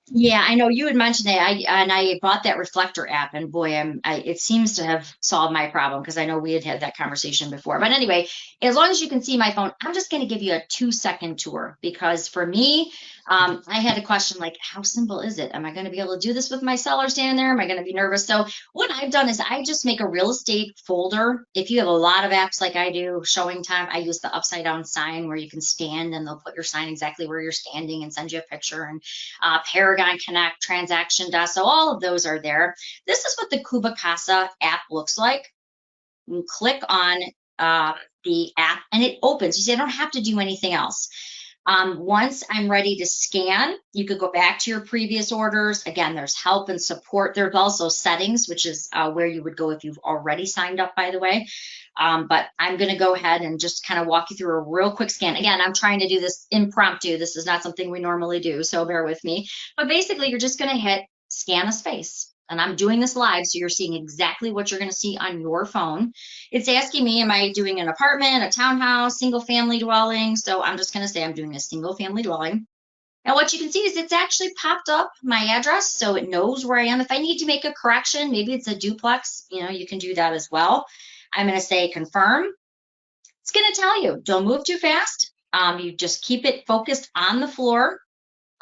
Yeah, I know you had mentioned it. I bought that reflector app, and boy, it seems to have solved my problem because I know we had that conversation before. But anyway, as long as you can see my phone, I'm just going to give you a 2-second tour because for me, I had a question like, how simple is it? Am I going to be able to do this with my seller standing there? Am I going to be nervous? So what I've done is I just make a real estate folder. If you have a lot of apps like I do, Showing Time, I use the upside down sign where you can stand and they'll put your sign exactly where you're standing and send you a picture. And Paragon Connect, Transaction Desk, so all of those are there. This is what the CubiCasa app looks like. You click on the app and it opens. You see, I don't have to do anything else. Once I'm ready to scan, you could go back to your previous orders. Again, there's help and support. There's also settings, which is where you would go if you've already signed up, by the way. But I'm going to go ahead and just kind of walk you through a real quick scan. Again, I'm trying to do this impromptu. This is not something we normally do, so bear with me. But basically, you're just going to hit scan a space. And I'm doing this live, so you're seeing exactly what you're going to see on your phone. It's asking me, am I doing an apartment, a townhouse, single family dwelling? So I'm just going to say I'm doing a single family dwelling. And what you can see is it's actually popped up my address, so it knows where I am. If I need to make a correction, maybe it's a duplex, you can do that as well. I'm going to say confirm. It's going to tell you, don't move too fast. You just keep it focused on the floor.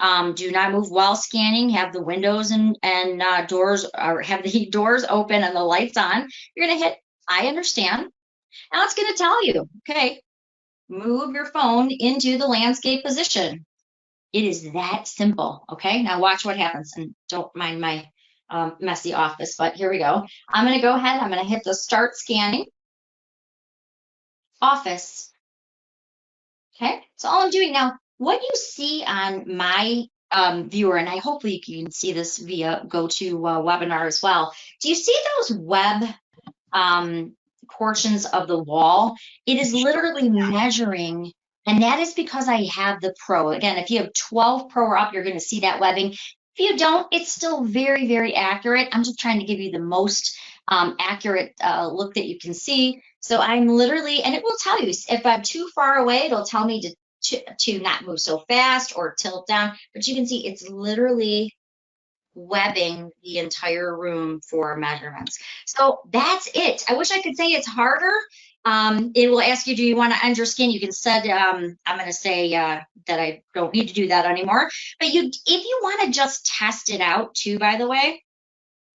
Do not move while scanning. Have the windows and doors, or have the doors open and the lights on. You're going to hit I understand. Now it's going to tell you, okay, move your phone into the landscape position. It is that simple. Okay, now watch what happens, and don't mind my messy office, but here we go. I'm going to go ahead. I'm going to hit the start scanning office. Okay, so all I'm doing now, what you see on my viewer, and I hopefully you can see this via GoToWebinar as well. Do you see those web portions of the wall? It is literally measuring, and that is because I have the Pro. Again, if you have 12 Pro or up, you're going to see that webbing. If you don't, it's still very, very accurate. I'm just trying to give you the most accurate look that you can see. So I'm literally, and it will tell you if I'm too far away, it'll tell me to not move so fast or tilt down. But you can see it's literally webbing the entire room for measurements. So that's it. I wish I could say it's harder. It will ask you, do you want to end your skin? You can set, I'm going to say that I don't need to do that anymore. But if you want to just test it out too, by the way,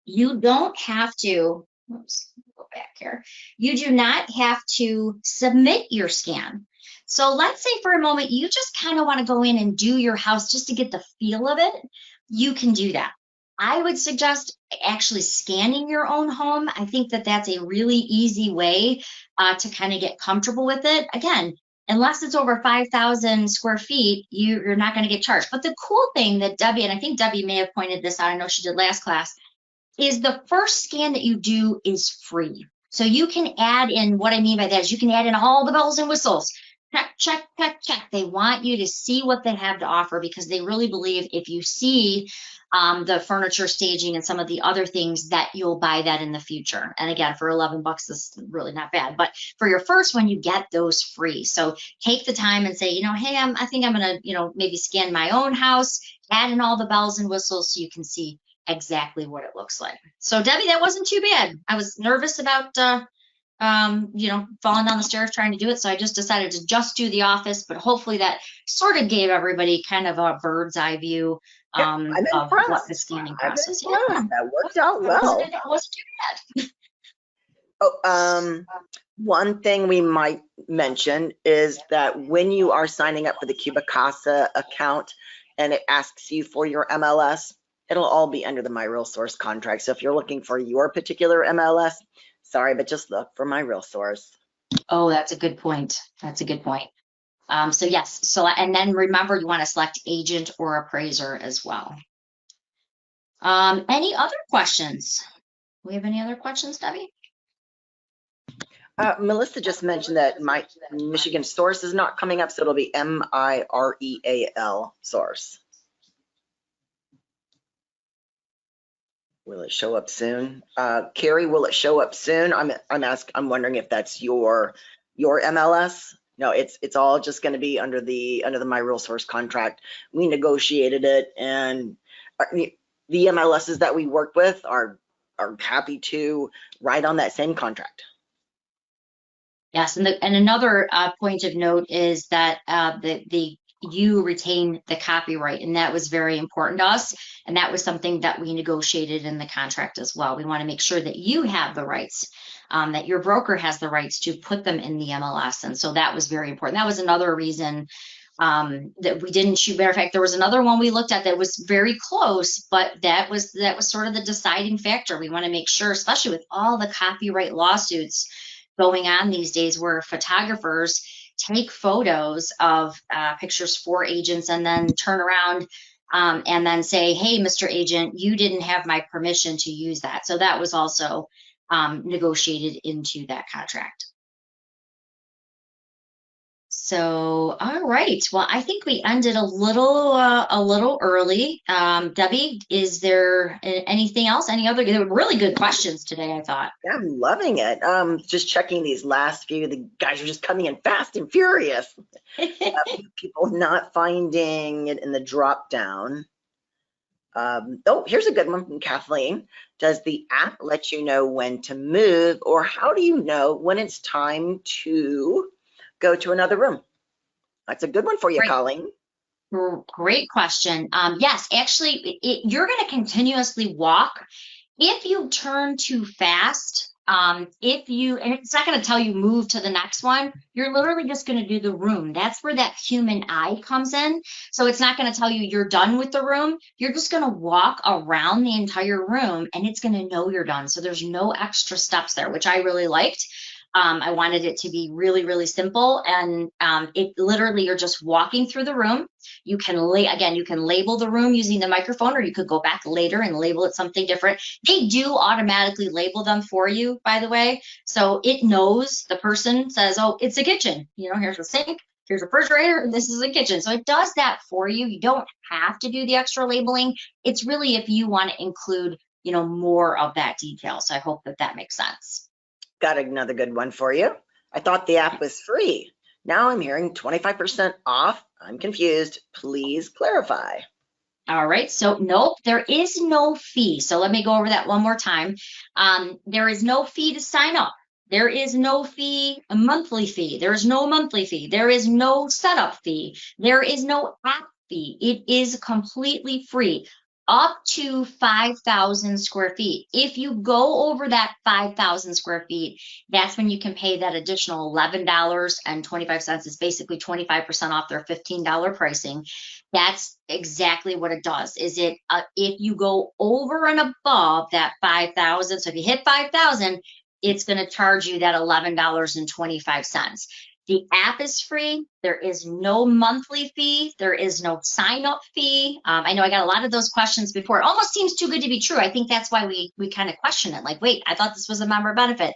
you don't have to, oops, go back here. You do not have to submit your scan. So let's say for a moment, you just kind of want to go in and do your house just to get the feel of it. You can do that. I would suggest actually scanning your own home. I think that that's a really easy way to kind of get comfortable with it. Again, unless it's over 5,000 square feet, you're not going to get charged. But the cool thing that Debbie, and I think Debbie may have pointed this out, I know she did last class, is the first scan that you do is free. So you can add in, what I mean by that is you can add in all the bells and whistles. Check, check, check, check. They want you to see what they have to offer because they really believe if you see the furniture staging and some of the other things that you'll buy that in the future. And again, for 11 bucks, this is really not bad. But for your first one, you get those free. So take the time and say, hey, I think I'm going to, maybe scan my own house, add in all the bells and whistles so you can see exactly what it looks like. So Debbie, that wasn't too bad. I was nervous about falling down the stairs trying to do it. So I just decided to just do the office, but hopefully that sort of gave everybody kind of a bird's eye view I'm of impressed. what the scanning process is. Yeah. That worked out well. It wasn't too bad. Oh, one thing we might mention is that when you are signing up for the CubiCasa account and it asks you for your MLS, it'll all be under the My Real Source contract. So if you're looking for your particular MLS, sorry, but just look for My Real Source. Oh, that's a good point. That's a good point. So yes, and then remember you want to select agent or appraiser as well. Any other questions? We have any other questions, Debbie? Melissa just mentioned that my Michigan source is not coming up, so it'll be MIREAL source. Will it show up soon? Carrie, will it show up soon? I'm wondering if that's your MLS. No, it's all just going to be under the My Real Source contract. We negotiated it, and the MLSs that we work with are happy to write on that same contract. Yes, and another point of note is that you retain the copyright, and that was very important to us, and that was something that we negotiated in the contract as well. We want to make sure that you have the rights, that your broker has the rights to put them in the MLS, and so that was very important. That was another reason that we didn't shoot. Matter of fact, there was another one we looked at that was very close, but that was sort of the deciding factor. We want to make sure, especially with all the copyright lawsuits going on these days, where photographers take photos of pictures for agents and then turn around and then say, hey, Mr. Agent, you didn't have my permission to use that. So that was also negotiated into that contract. So, all right. Well, I think we ended a little early. Debbie, is there anything else? Any other? There were really good questions today, I thought. Yeah, I'm loving it. Just checking these last few. The guys are just coming in fast and furious. People not finding it in the drop down. Oh, here's a good one from Kathleen. Does the app let you know when to move, or how do you know when it's time to go to another room? That's a good one for you, Great. Colleen. Great question. Yes, actually, you're going to continuously walk. If you turn too fast, and it's not going to tell you move to the next one, you're literally just going to do the room. That's where that human eye comes in. So it's not going to tell you you're done with the room. You're just going to walk around the entire room, and it's going to know you're done. So there's no extra steps there, which I really liked. I wanted it to be really, really simple, and it literally, you're just walking through the room. You can you can label the room using the microphone, or you could go back later and label it something different. They do automatically label them for you, by the way. So it knows, the person says, oh, it's a kitchen. You know, here's a sink, here's a refrigerator, and this is a kitchen. So it does that for you. You don't have to do the extra labeling. It's really if you want to include, more of that detail. So I hope that makes sense. Got another good one for you. I thought the app was free. Now I'm hearing 25% off. I'm confused. Please clarify. All right. So nope, there is no fee. So let me go over that one more time. There is no fee to sign up. There is no fee, a monthly fee. There is no monthly fee. There is no setup fee. There is no app fee. It is completely free, up to 5,000 square feet. If you go over that 5,000 square feet, that's when you can pay that additional $11.25. It's basically 25% off their $15 pricing. That's exactly what it does. Is it if you go over and above that 5,000, so if you hit 5,000, it's going to charge you that $11.25. The app is free. There is no monthly fee. There is no sign-up fee. I know I got a lot of those questions before. It almost seems too good to be true. I think that's why we kind of question it. Like, wait, I thought this was a member benefit.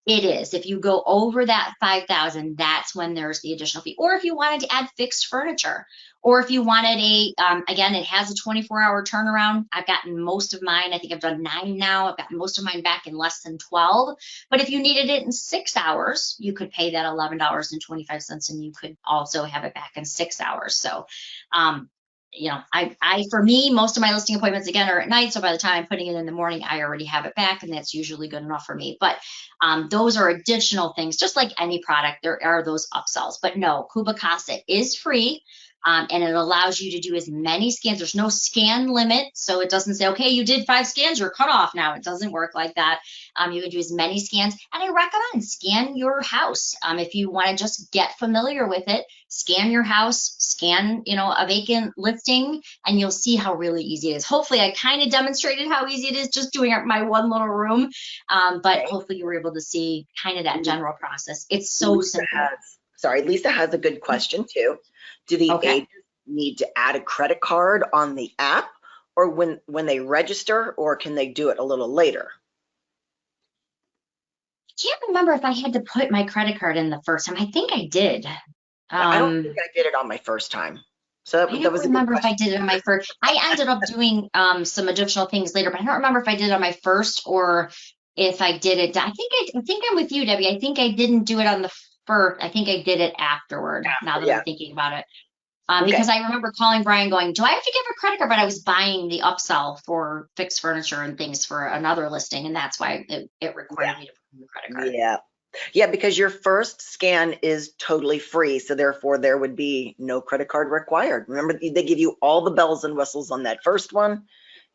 It is. If you go over that 5,000, that's when there's the additional fee. Or if you wanted to add fixed furniture, or if you wanted again, it has a 24-hour turnaround. I've gotten most of mine. I think I've done 9 now. I've gotten most of mine back in less than 12. But if you needed it in 6 hours, you could pay that $11.25, and you could also have it back in 6 hours. So, for me, most of my listing appointments again are at night. So by the time I'm putting it in the morning, I already have it back, and that's usually good enough for me. But those are additional things, just like any product, there are those upsells. But no, CubiCasa is free. And it allows you to do as many scans. There's no scan limit. So it doesn't say, okay, you did 5 scans, you're cut off now. It doesn't work like that. You can do as many scans. And I recommend scan your house. If you want to just get familiar with it, scan your house, scan, a vacant listing, and you'll see how really easy it is. Hopefully I kind of demonstrated how easy it is just doing my one little room. But hopefully you were able to see kind of that general process. It's so simple. Lisa has a good question too. Do the agents need to add a credit card on the app, or when they register, or can they do it a little later? I can't remember if I had to put my credit card in the first time. I think I did. I don't think I did it on my first time. So I don't remember if I did it on my first. I ended up doing some additional things later, but I don't remember if I did it on my first or if I did it. I think I'm with you, Debbie. I think I didn't do it on the first. I think I did it afterward, now that I'm Yeah. thinking about it. Okay. Because I remember calling Brian going, do I have to give a credit card? But I was buying the upsell for fixed furniture and things for another listing. And that's why it Yeah. required me to put in the credit card. Yeah. Yeah, because your first scan is totally free. So therefore there would be no credit card required. Remember, they give you all the bells and whistles on that first one.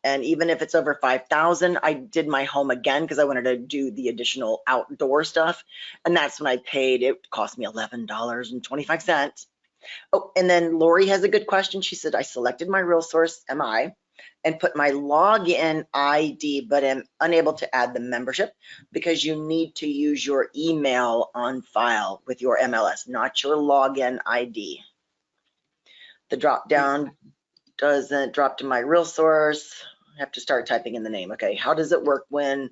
And even if it's over 5,000, I did my home again because I wanted to do the additional outdoor stuff. And that's when I paid, it cost me $11.25. Oh, and then Lori has a good question. She said, I selected my real source, MI, and put my login ID, but am unable to add the membership because you need to use your email on file with your MLS, not your login ID. The drop down doesn't drop to my real source. I have to start typing in the name. Okay, how does it work when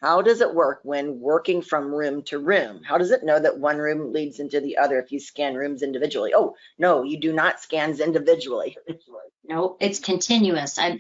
how does it work when working from room to room? How does it know that one room leads into the other if you scan rooms individually? Oh, no, you do not scan individually. No, it's continuous. I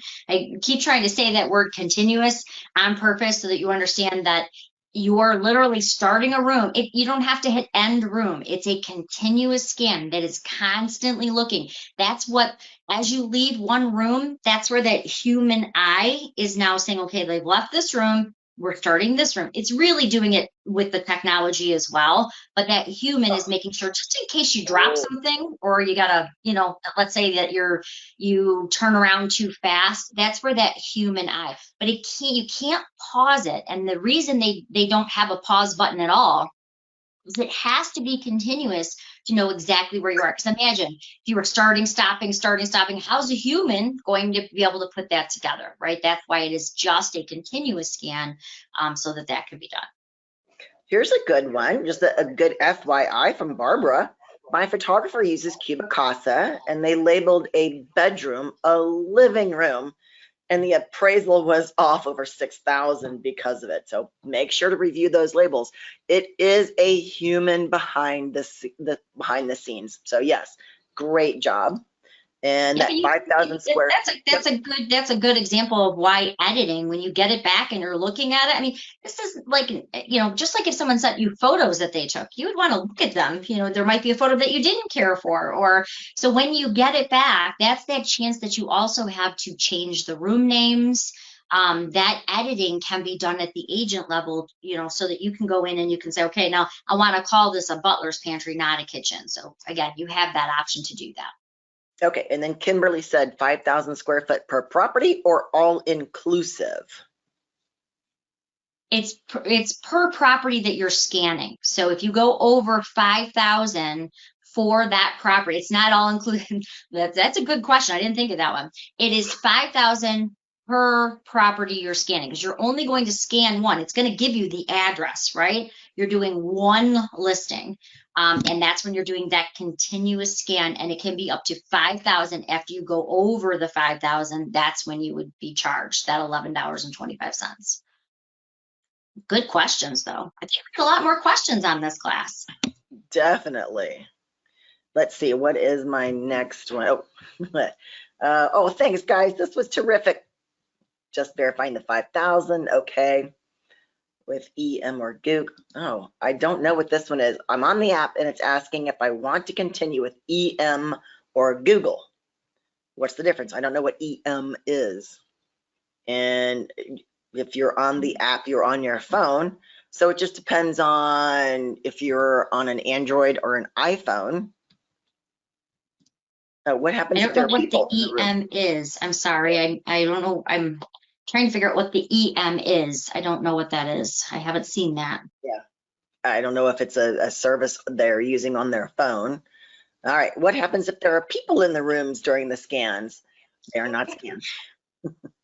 keep trying to say that word continuous on purpose so that you understand that you're literally starting a room. You don't have to hit end room. It's a continuous scan that is constantly looking. That's what, as you leave one room, that's where that human eye is now saying, okay, they've left this room. We're starting this room. It's really doing it with the technology as well, but that human is making sure, just in case you drop Oh, something or you gotta, let's say that you turn around too fast, that's where that human eye, but you can't pause it. And the reason they don't have a pause button at all is it has to be continuous to know exactly where you are. Because imagine if you were starting, stopping, starting, stopping, how's a human going to be able to put that together, right? That's why it is just a continuous scan, so that could be done. here's a good one, just a good FYI from Barbara. My photographer uses CubiCasa and they labeled a bedroom a living room, and the appraisal was off over 6,000 because of it. So make sure to review those labels. It is a human behind behind the scenes. So yes, great job. And Yeah, but that 5,000 square. that's a good example of why editing, when you get it back and you're looking at it. I mean, this is like, just like if someone sent you photos that they took, you would want to look at them. There might be a photo that you didn't care for, or so when you get it back, that's that chance that you also have to change the room names. That editing can be done at the agent level, so that you can go in and you can say, okay, now I want to call this a butler's pantry, not a kitchen. So again, you have that option to do that. Okay, and then Kimberly said 5,000 square foot per property or all inclusive? It's per property that you're scanning. So if you go over 5,000 for that property, it's not all included. That's a good question. I didn't think of that one. It is 5,000 per property you're scanning, because you're only going to scan one. It's going to give you the address, right? You're doing one listing. And that's when you're doing that continuous scan, and it can be up to 5,000. After you go over the 5,000, that's when you would be charged that $11.25. Good questions, though. I think there's a lot more questions on this class. Definitely. Let's see, what is my next one? Oh, thanks, guys. This was terrific. Just verifying the 5,000. Okay. With EM or Google. Oh, I don't know what this one is. I'm on the app and it's asking if I want to continue with EM or Google. What's the difference? I don't know what EM is. And if you're on the app, you're on your phone. So it just depends on if you're on an Android or an iPhone. What happens I if don't know there are what the people in the room? EM is. I'm sorry. I don't know. I'm trying to figure out what the EM is. I don't know what that is. I haven't seen that. Yeah, I don't know if it's a service they're using on their phone. All right, what happens if there are people in the rooms during the scans? They are not scans.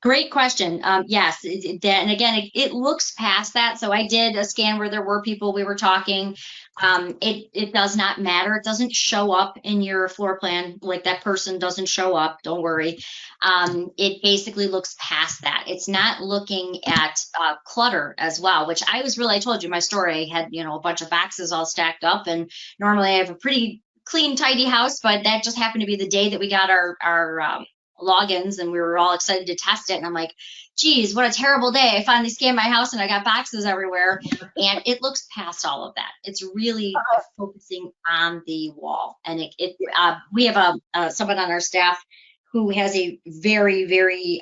Great question. Yes, and again, it looks past that. So I did a scan where there were people, we were talking. It does not matter. It doesn't show up in your floor plan. Like, that person doesn't show up. Don't worry. It basically looks past that. It's not looking at clutter as well, which I told you my story. I had, a bunch of boxes all stacked up, and normally I have a pretty clean, tidy house, but that just happened to be the day that we got our logins, and we were all excited to test it. And I'm like, geez, what a terrible day. I finally scanned my house and I got boxes everywhere. And it looks past all of that. It's really focusing on the wall. And we have someone on our staff who has a very, very,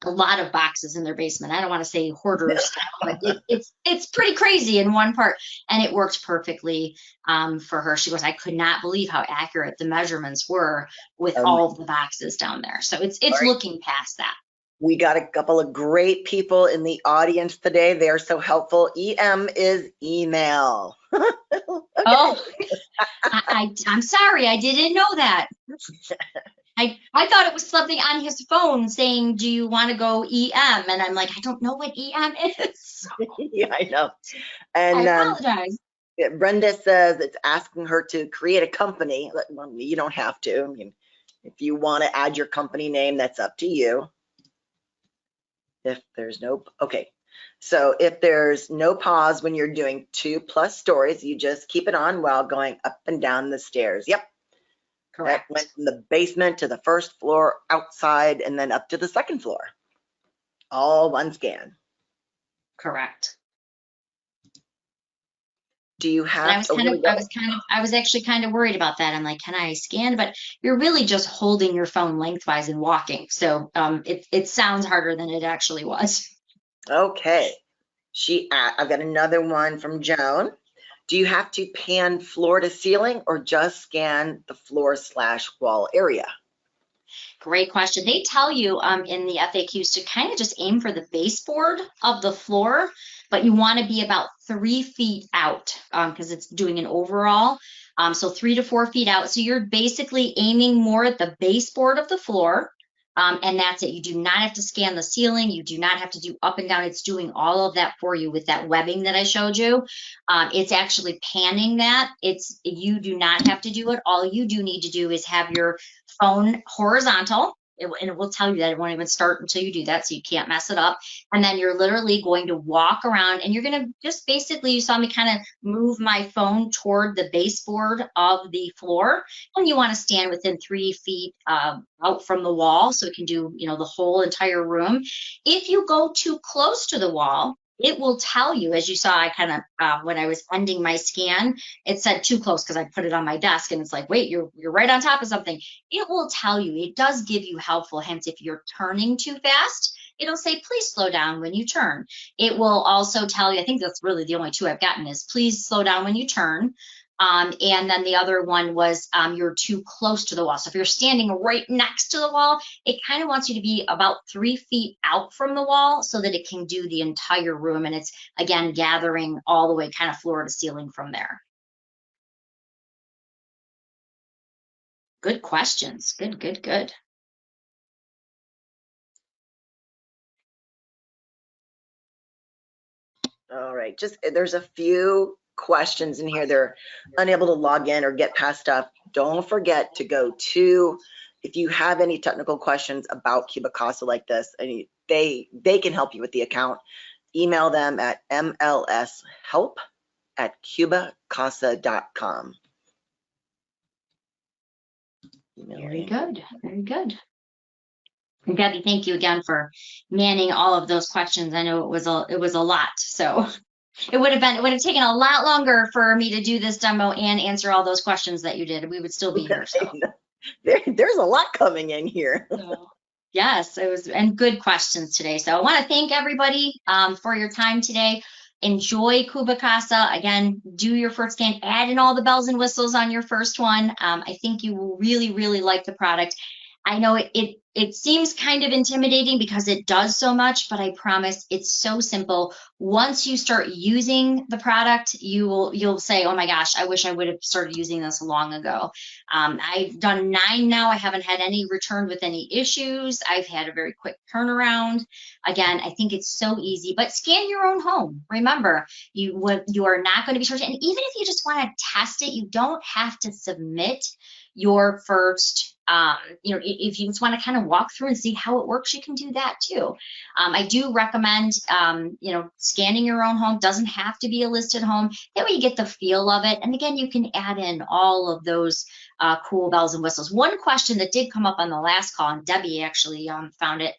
a lot of boxes in their basement. I don't want to say hoarder stuff, but it's pretty crazy in one part, and it worked perfectly for her. She goes, I could not believe how accurate the measurements were with all of the boxes down there. So it's right. looking past that. We got a couple of great people in the audience today. They are so helpful. EM is email. Okay. Oh, I'm sorry, I didn't know that. I thought it was something on his phone saying, do you want to go EM? And I'm like, I don't know what EM is. Yeah, I know. And I apologize. Brenda says it's asking her to create a company. Well, you don't have to. I mean, if you want to add your company name, that's up to you. If there's no, okay. So if there's no pause when you're doing 2+ stories, you just keep it on while going up and down the stairs. Yep. Correct. That went from the basement to the first floor, outside, and then up to the second floor. All one scan. Correct. Do you have? I was actually kind of worried about that. I'm like, can I scan? But you're really just holding your phone lengthwise and walking. So it sounds harder than it actually was. Okay. I've got another one from Joan. Do you have to pan floor to ceiling or just scan the floor/wall area? Great question. They tell you in the FAQs to kind of just aim for the baseboard of the floor, but you want to be about 3 feet out because it's doing an overall. So 3 to 4 feet out. So you're basically aiming more at the baseboard of the floor. And that's it. You do not have to scan the ceiling. You do not have to do up and down. It's doing all of that for you with that webbing that I showed you. It's actually panning that. You do not have to do it. All you do need to do is have your phone horizontal. And it will tell you that it won't even start until you do that, so you can't mess it up. And then you're literally going to walk around, and you're going to just basically, you saw me kind of move my phone toward the baseboard of the floor, and you want to stand within 3 feet out from the wall, so it can do, the whole entire room. If you go too close to the wall, it will tell you, as you saw, I kind of, when I was ending my scan, it said too close because I put it on my desk, and it's like, wait, you're right on top of something. It will tell you, it does give you helpful hints. If you're turning too fast, it'll say, please slow down when you turn. It will also tell you, I think that's really the only two I've gotten is please slow down when you turn. And then the other one was you're too close to the wall. So if you're standing right next to the wall, it kind of wants you to be about 3 feet out from the wall so that it can do the entire room. And it's, again, gathering all the way kind of floor to ceiling from there. Good questions. Good, good, good. All right. There's a few questions in here. They're unable to log in or get past stuff. Don't forget to go to, if you have any technical questions about CubiCasa like this, and they can help you with the account, email them at mlshelp@cubicasa.com. Very good. Very good. And Gabby, thank you again for manning all of those questions. I know it was a lot, so it would have taken a lot longer for me to do this demo and answer all those questions that you did. We would still be here. So. There's a lot coming in here. So, yes, it was, and good questions today. So I want to thank everybody for your time today. Enjoy CubiCasa. Again, do your first scan, add in all the bells and whistles on your first one. I think you will really, really like the product. I know it seems kind of intimidating because it does so much, but I promise it's so simple. Once you start using the product, you'll say, oh my gosh, I wish I would have started using this long ago. I've done 9 now. I haven't had any returned with any issues. I've had a very quick turnaround. Again, I think it's so easy, but scan your own home. Remember, you are not going to be charged. And even if you just want to test it, you don't have to submit your first If you just want to kind of walk through and see how it works, you can do that too. I do recommend, scanning your own home. Doesn't have to be a listed home. That way you get the feel of it. And again, you can add in all of those cool bells and whistles. One question that did come up on the last call, and Debbie actually found it,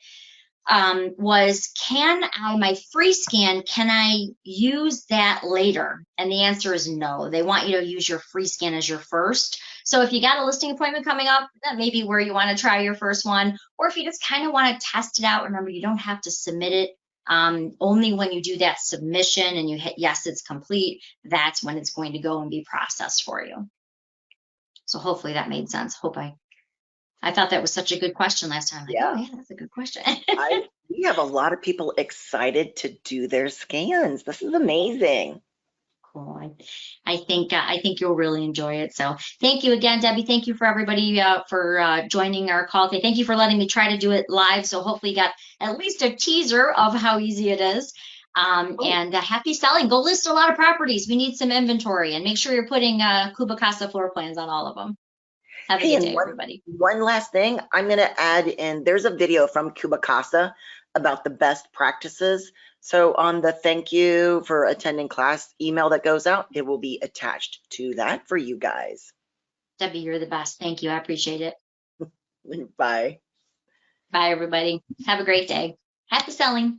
was, my free scan, can I use that later? And the answer is no. They want you to use your free scan as your first. So if you got a listing appointment coming up, that may be where you want to try your first one. Or if you just kind of want to test it out, remember, you don't have to submit it. Only when you do that submission and you hit yes, it's complete, that's when it's going to go and be processed for you. So hopefully that made sense. I thought that was such a good question last time. Like, Yeah. oh yeah, that's a good question. We have a lot of people excited to do their scans. This is amazing. Cool. I think you'll really enjoy it. So thank you again, Debbie. Thank you for everybody for joining our call today. Thank you for letting me try to do it live. So hopefully you got at least a teaser of how easy it is. And happy selling. Go list a lot of properties. We need some inventory, and make sure you're putting CubiCasa floor plans on all of them. Have a good day, everybody. One last thing, I'm going to add in, there's a video from CubiCasa about the best practices. So on the thank you for attending class email that goes out, it will be attached to that for you guys. Debbie, you're the best. Thank you. I appreciate it. Bye. Bye, everybody. Have a great day. Happy selling.